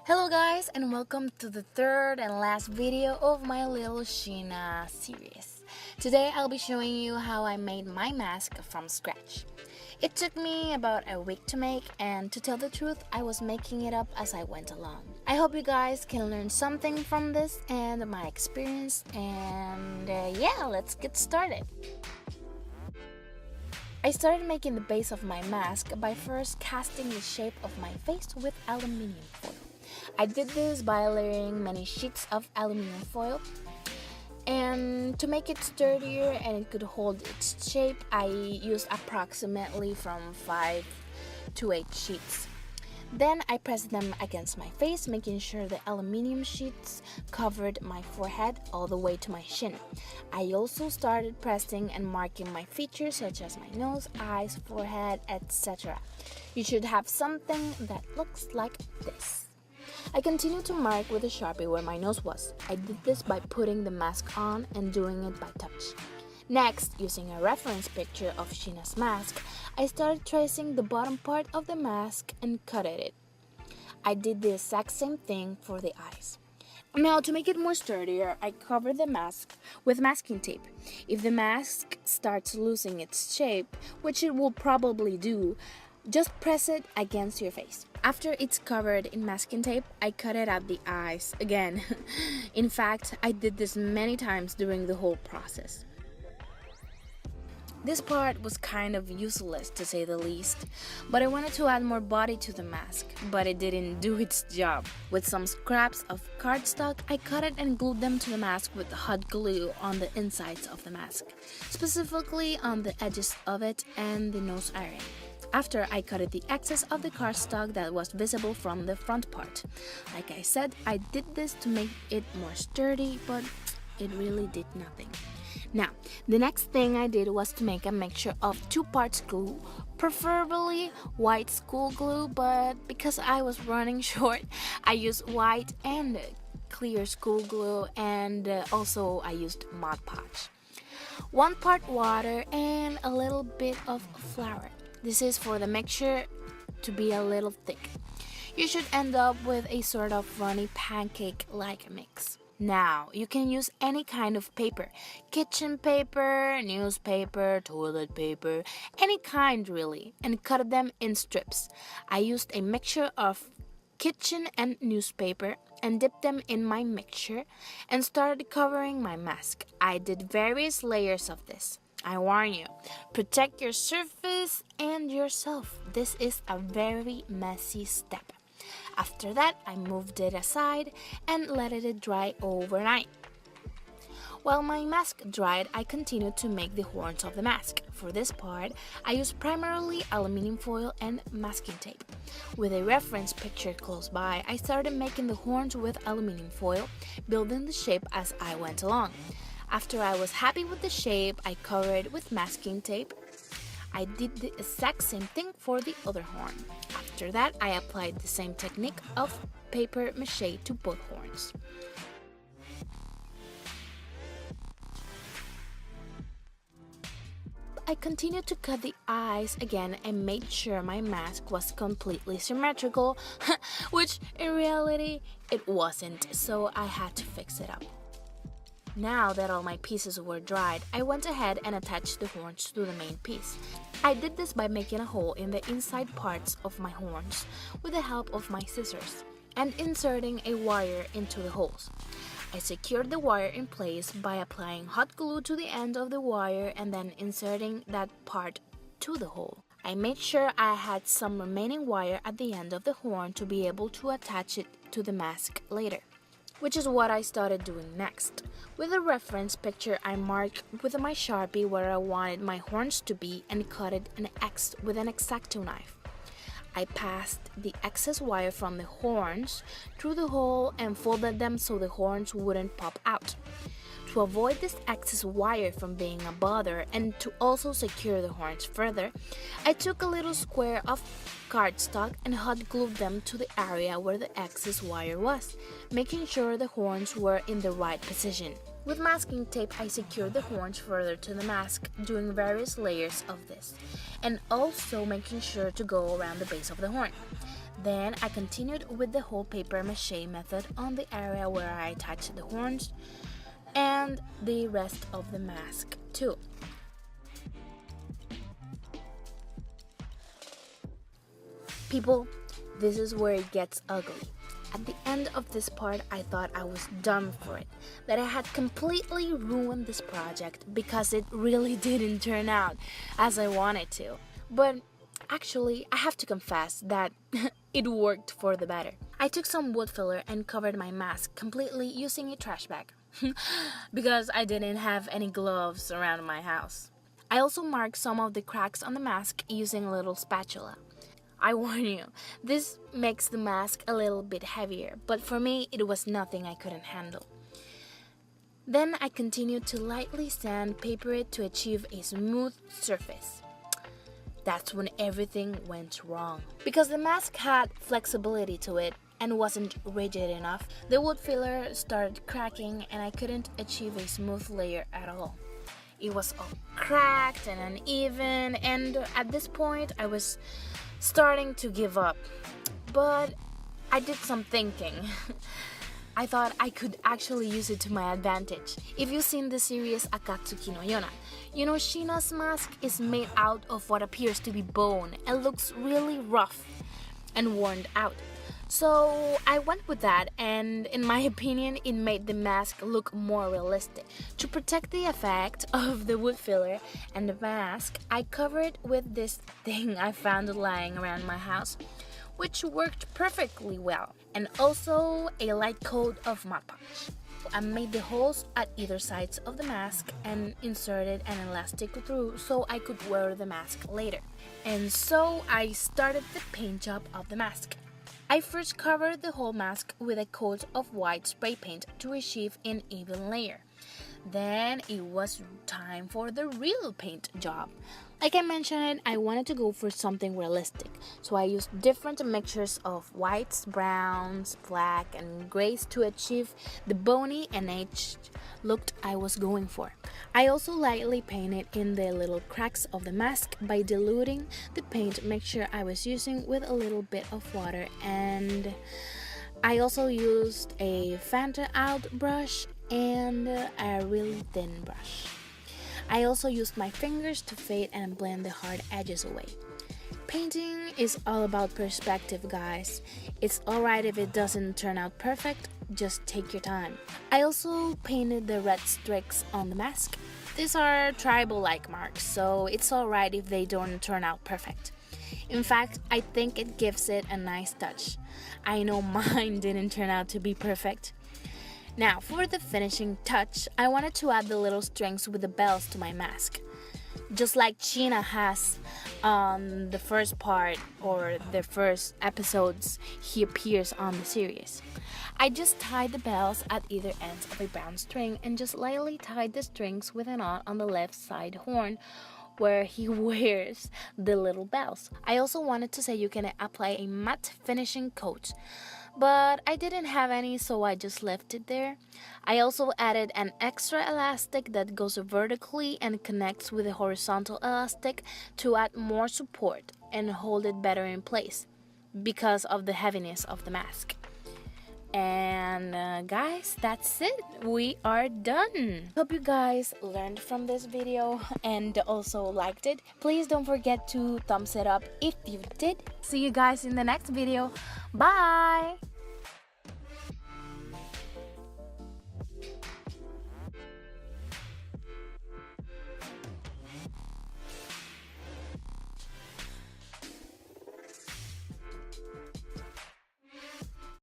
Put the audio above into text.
Hello guys, and welcome to the third and last video of my little Shin Ah series. Today I'll be showing you how I made my mask from scratch. It took me about a week to make, and to tell the truth, I was making it up as I went along. I hope you guys can learn something from this and my experience, and yeah, let's get started. I started making the base of my mask by first casting the shape of my face with aluminium foil. I did this by layering many sheets of aluminium foil, and to make it sturdier and it could hold its shape, I used approximately from 5 to 8 sheets. Then I pressed them against my face, making sure the aluminium sheets covered my forehead all the way to my shin. I also started pressing and marking my features such as my nose, eyes, forehead, etc. You should have something that looks like this. I continued to mark with a Sharpie where my nose was. I did this by putting the mask on and doing it by touch. Next, using a reference picture of Shina's mask, I started tracing the bottom part of the mask and cut at it. I did the exact same thing for the eyes. Now, to make it more sturdier, I covered the mask with masking tape. If the mask starts losing its shape, which it will probably do, just press it against your face. After it's covered in masking tape, I cut it at the eyes again. In fact, I did this many times during the whole process. This part was kind of useless to say the least, but I wanted to add more body to the mask, but it didn't do its job. With some scraps of cardstock, I cut it and glued them to the mask with hot glue on the insides of the mask, specifically on the edges of it and the nose area. After, I cut the excess of the cardstock that was visible from the front part. Like I said, I did this to make it more sturdy, but it really did nothing. Now, the next thing I did was to make a mixture of 2 parts glue, preferably white school glue, but because I was running short, I used white and clear school glue, and also I used Mod Podge. 1 part water and a little bit of flour. This is for the mixture to be a little thick. You should end up with a sort of runny pancake-like mix. Now, you can use any kind of paper, kitchen paper, newspaper, toilet paper, any kind really, and cut them in strips. I used a mixture of kitchen and newspaper and dipped them in my mixture and started covering my mask. I did various layers of this. I warn you, protect your surface and yourself. This is a very messy step. After that, I moved it aside and let it dry overnight. While my mask dried, I continued to make the horns of the mask. For this part, I used primarily aluminium foil and masking tape. With a reference picture close by, I started making the horns with aluminium foil, building the shape as I went along. After I was happy with the shape, I covered it with masking tape. I did the exact same thing for the other horn. After that, I applied the same technique of paper mache to both horns. I continued to cut the eyes again and made sure my mask was completely symmetrical, which in reality it wasn't, so I had to fix it up. Now that all my pieces were dried, I went ahead and attached the horns to the main piece. I did this by making a hole in the inside parts of my horns with the help of my scissors and inserting a wire into the holes. I secured the wire in place by applying hot glue to the end of the wire and then inserting that part to the hole. I made sure I had some remaining wire at the end of the horn to be able to attach it to the mask later, which is what I started doing next. With a reference picture, I marked with my Sharpie where I wanted my horns to be and cut it an X with an X-Acto knife. I passed the excess wire from the horns through the hole and folded them so the horns wouldn't pop out. To avoid this excess wire from being a bother and to also secure the horns further, I took a little square of cardstock and hot glued them to the area where the excess wire was, making sure the horns were in the right position. With masking tape, I secured the horns further to the mask, doing various layers of this, and also making sure to go around the base of the horn. Then I continued with the whole paper mache method on the area where I attached the horns and the rest of the mask too. People, this is where it gets ugly. At the end of this part, I thought I was done for it, that I had completely ruined this project because it really didn't turn out as I wanted to. But actually, I have to confess that it worked for the better. I took some wood filler and covered my mask completely using a trash bag because I didn't have any gloves around my house. I also marked some of the cracks on the mask using a little spatula. I warn you, this makes the mask a little bit heavier, but for me it was nothing I couldn't handle. Then I continued to lightly sandpaper it to achieve a smooth surface. That's when everything went wrong. Because the mask had flexibility to it and wasn't rigid enough, the wood filler started cracking and I couldn't achieve a smooth layer at all. It was all cracked and uneven, and at this point I was starting to give up. But I did some thinking. I thought I could actually use it to my advantage. If you've seen the series Akatsuki no Yona, you know Shin Ah's mask is made out of what appears to be bone and looks really rough and worn out. So I went with that, and in my opinion it made the mask look more realistic. To protect the effect of the wood filler and the mask, I covered it with this thing I found lying around my house, which worked perfectly well, and also a light coat of Mod Podge. I made the holes at either sides of the mask and inserted an elastic through so I could wear the mask later. And so I started the paint job of the mask. I first covered the whole mask with a coat of white spray paint to achieve an even layer. Then it was time for the real paint job. Like I mentioned, I wanted to go for something realistic, so I used different mixtures of whites, browns, black, and grays to achieve the bony and aged look I was going for. I also lightly painted in the little cracks of the mask by diluting the paint mixture I was using with a little bit of water, and I also used a Fanta out brush and a really thin brush. I also used my fingers to fade and blend the hard edges away. Painting is all about perspective, guys. It's alright if it doesn't turn out perfect, just take your time. I also painted the red streaks on the mask. These are tribal-like marks, so it's alright if they don't turn out perfect. In fact, I think it gives it a nice touch. I know mine didn't turn out to be perfect. Now, for the finishing touch, I wanted to add the little strings with the bells to my mask. Just like Shin Ah has on the first part or the first episodes he appears on the series. I just tied the bells at either ends of a brown string and just lightly tied the strings with a knot on the left side horn where he wears the little bells. I also wanted to say you can apply a matte finishing coat, but I didn't have any, so I just left it there. I also added an extra elastic that goes vertically and connects with the horizontal elastic to add more support and hold it better in place because of the heaviness of the mask. And guys, that's it. We are done. Hope you guys learned from this video and also liked it. Please don't forget to thumbs it up if you did. See you guys in the next video. Bye.